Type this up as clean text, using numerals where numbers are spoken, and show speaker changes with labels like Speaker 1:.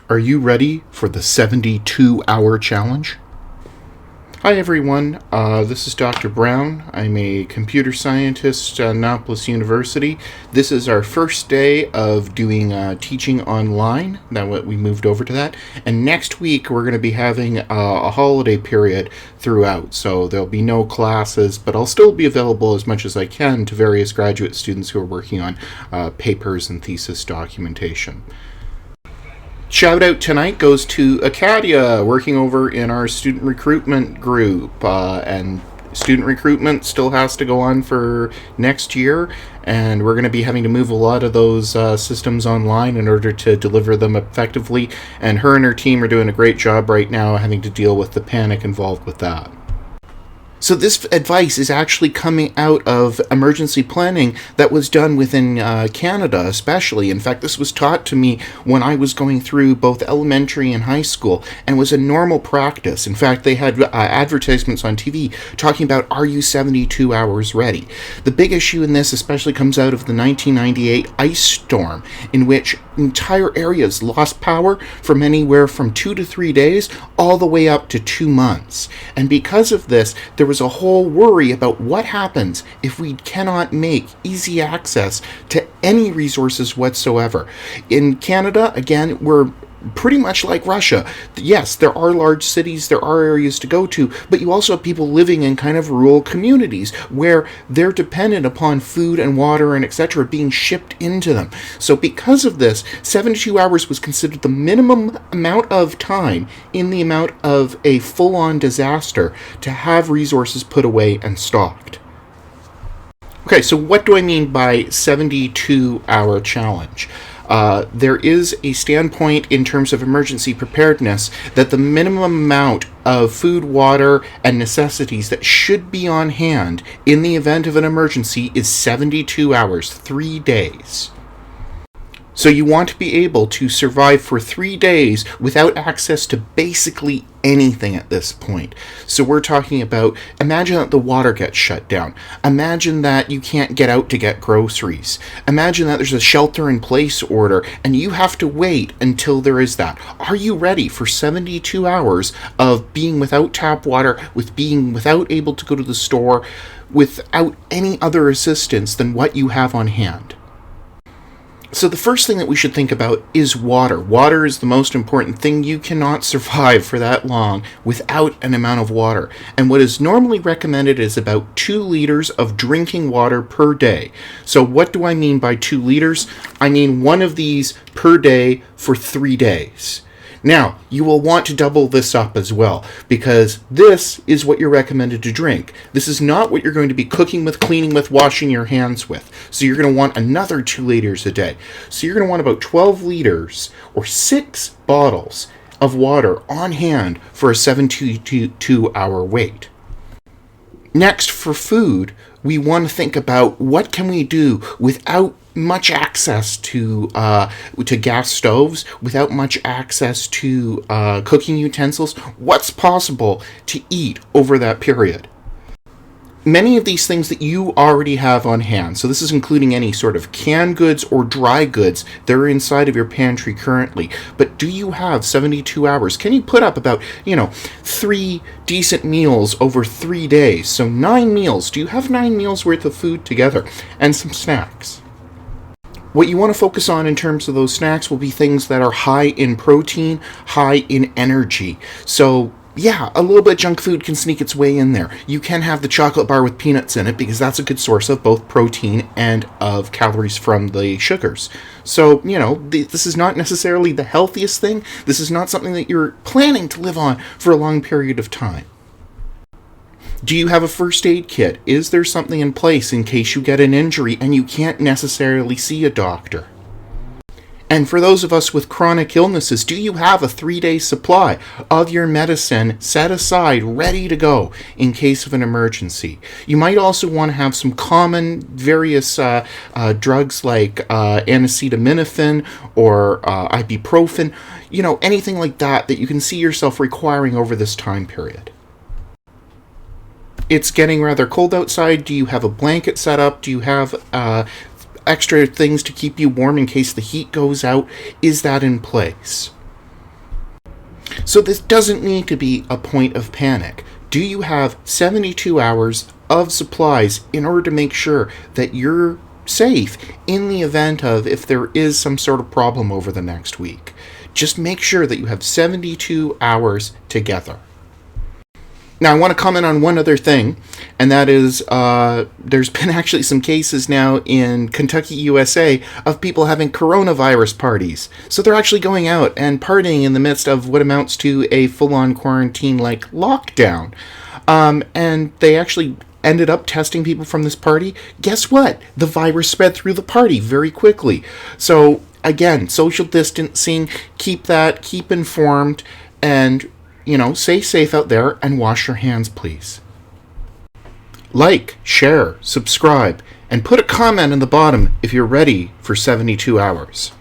Speaker 1: Are you ready for the 72-hour challenge? Hi everyone, this is Dr. Brown. I'm a computer scientist at Annapolis University. This is our first day of doing teaching online. Now we moved over to that. And next week we're going to be having a holiday period throughout. So there'll be no classes, but I'll still be available as much as I can to various graduate students who are working on papers and thesis documentation. Shout out tonight goes to Acadia, working over in our student recruitment group, and student recruitment still has to go on for next year, and we're going to be having to move a lot of those systems online in order to deliver them effectively, and her and her team are doing a great job right now having to deal with the panic involved with that. So this advice is actually coming out of emergency planning that was done within Canada especially. In fact, this was taught to me when I was going through both elementary and high school and was a normal practice. In fact, they had advertisements on TV talking about, are you 72 hours ready? The big issue in this especially comes out of the 1998 ice storm, in which entire areas lost power from anywhere from 2 to 3 days all the way up to 2 months. And because of this, there was a whole worry about what happens if we cannot make easy access to any resources whatsoever. In Canada, again, we're pretty much like Russia. Yes, there are large cities, there are areas to go to, but you also have people living in kind of rural communities where they're dependent upon food and water and etc. being shipped into them. So because of this, 72 hours was considered the minimum amount of time in the amount of a full-on disaster to have resources put away and stocked. Okay, so what do I mean by 72-hour challenge? There is a standpoint in terms of emergency preparedness that the minimum amount of food, water, and necessities that should be on hand in the event of an emergency is 72 hours, 3 days. So you want to be able to survive for 3 days without access to basically anything at this point. So we're talking about, imagine that the water gets shut down. Imagine that you can't get out to get groceries. Imagine that there's a shelter-in-place order and you have to wait until there is that. Are you ready for 72 hours of being without tap water, with being without able to go to the store, without any other assistance than what you have on hand? So the first thing that we should think about is water. Water is the most important thing. You cannot survive for that long without an amount of water. And what is normally recommended is about 2 liters of drinking water per day. So what do I mean by 2 liters? I mean 1 of these per day for 3 days. Now, you will want to double this up as well, because this is what you're recommended to drink. This is not what you're going to be cooking with, cleaning with, washing your hands with. So you're going to want another 2 liters a day. So you're going to want about 12 liters or 6 bottles of water on hand for a 72-hour wait. Next, for food, we want to think about what can we do without much access to gas stoves, without much access to cooking utensils. What's possible to eat over that period? Many of these things that you already have on hand, so this is including any sort of canned goods or dry goods that are inside of your pantry currently. But do you have 72 hours? Can you put up about, 3 decent meals over 3 days? So 9 meals. Do you have 9 meals worth of food together? And some snacks. What you want to focus on in terms of those snacks will be things that are high in protein, high in energy. So yeah, a little bit of junk food can sneak its way in there. You can have the chocolate bar with peanuts in it because that's a good source of both protein and of calories from the sugars. So, this is not necessarily the healthiest thing. This is not something that you're planning to live on for a long period of time. Do you have a first aid kit? Is there something in place in case you get an injury and you can't necessarily see a doctor? And for those of us with chronic illnesses, do you have a 3-day supply of your medicine set aside, ready to go in case of an emergency? You might also want to have some common various drugs like acetaminophen or ibuprofen, anything like that you can see yourself requiring over this time period. It's getting rather cold outside. Do you have a blanket set up? Do you have extra things to keep you warm in case the heat goes out? Is that in place? So this doesn't need to be a point of panic. Do you have 72 hours of supplies in order to make sure that you're safe in the event of if there is some sort of problem over the next week? Just make sure that you have 72 hours together. Now, I want to comment on one other thing, and that is there's been actually some cases now in Kentucky, USA, of people having coronavirus parties. So they're actually going out and partying in the midst of what amounts to a full-on quarantine-like lockdown. And they actually ended up testing people from this party. Guess what? The virus spread through the party very quickly. So, again, social distancing, keep informed, and stay safe out there and wash your hands, please. Like, share, subscribe, and put a comment in the bottom if you're ready for 72 hours.